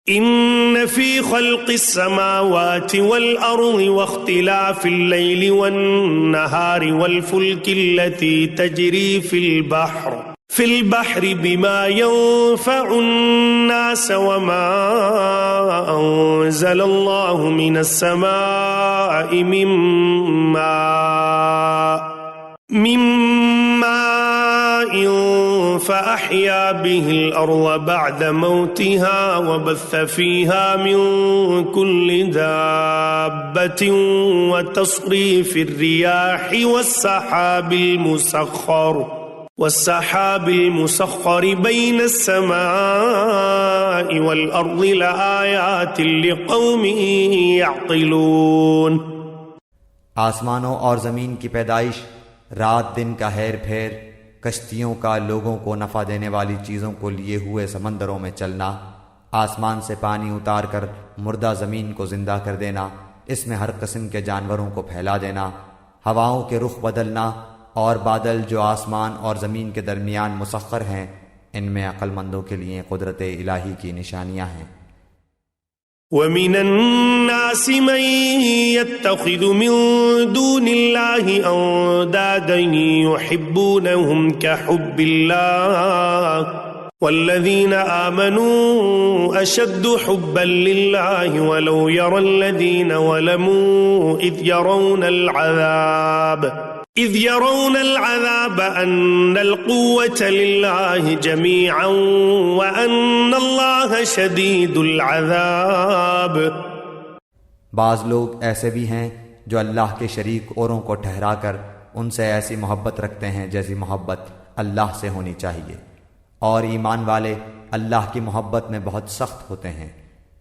إن في خلق السماوات والأرض واختلاف الليل والنهار والفلك التي تجري في البحر بما ينفع الناس وما أنزل الله من السماء من ماء فأحيا به الأرض بعد موتها وبث فيها من كل دابة وتصريف الرياح والسحاب المسخر بين السماء والأرض لآيات لقوم يعقلون۔ آسمانوں اور زمین کی پیدائش، رات دن کا ہیر پھیر، کشتیوں کا لوگوں کو نفع دینے والی چیزوں کو لیے ہوئے سمندروں میں چلنا، آسمان سے پانی اتار کر مردہ زمین کو زندہ کر دینا، اس میں ہر قسم کے جانوروں کو پھیلا دینا، ہواؤں کے رخ بدلنا اور بادل جو آسمان اور زمین کے درمیان مسخر ہیں، ان میں عقل مندوں کے لیے قدرت الہی کی نشانیاں ہیں۔ وَمِنَ النَّاسِ مَن يَتَّخِذُ مِن دُونِ اللَّهِ أَندَادًا يُحِبُّونَهُمْ كَحُبِّ اللَّهِ وَالَّذِينَ آمَنُوا أَشَدُّ حُبًّا لِلَّهِ وَلَوْ يَرَى الَّذِينَ ظَلَمُوا إِذْ يرون العذاب أن القوة لله جميعا وأن الله شديد العذاب۔ بعض لوگ ایسے بھی ہیں جو اللہ کے شریک اوروں کو ٹھہرا کر ان سے ایسی محبت رکھتے ہیں جیسی محبت اللہ سے ہونی چاہیے، اور ایمان والے اللہ کی محبت میں بہت سخت ہوتے ہیں۔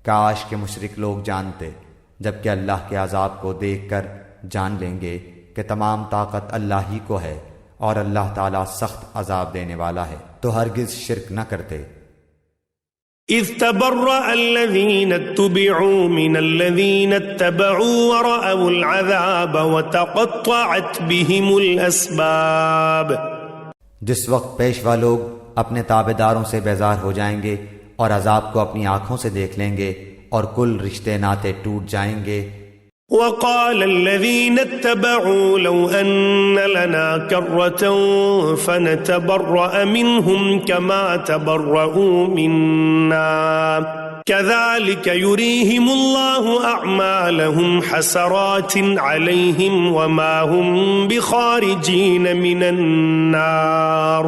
کاش کہ مشرک لوگ جانتے، جبکہ اللہ کے عذاب کو دیکھ کر جان لیں گے کہ تمام طاقت اللہ ہی کو ہے اور اللہ تعالیٰ سخت عذاب دینے والا ہے، تو ہرگز شرک نہ کرتے۔ اذ تبرأ الذین اتبعوا من الذین اتبعوا ورأوا العذاب وتقطعت بهم الاسباب۔ جس وقت پیشوا لوگ اپنے تابعداروں سے بیزار ہو جائیں گے اور عذاب کو اپنی آنکھوں سے دیکھ لیں گے اور کل رشتے ناطے ٹوٹ جائیں گے۔ وقال الذين اتبعوا لو أن لنا كرة فنتبرأ منهم كما تبرؤوا منا كذلك يريهم الله أعمالهم حسرات عليهم وما هم بخارجين من النار۔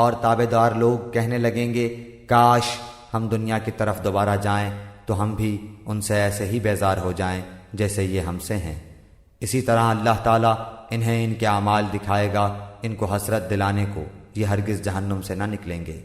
اور تابعدار لوگ کہنے لگیں گے، کاش ہم دنیا کی طرف دوبارہ جائیں تو ہم بھی ان سے ایسے ہی بیزار ہو جائیں جیسے یہ ہم سے ہیں۔ اسی طرح اللہ تعالیٰ انہیں ان کے اعمال دکھائے گا، ان کو حسرت دلانے کو، یہ ہرگز جہنم سے نہ نکلیں گے۔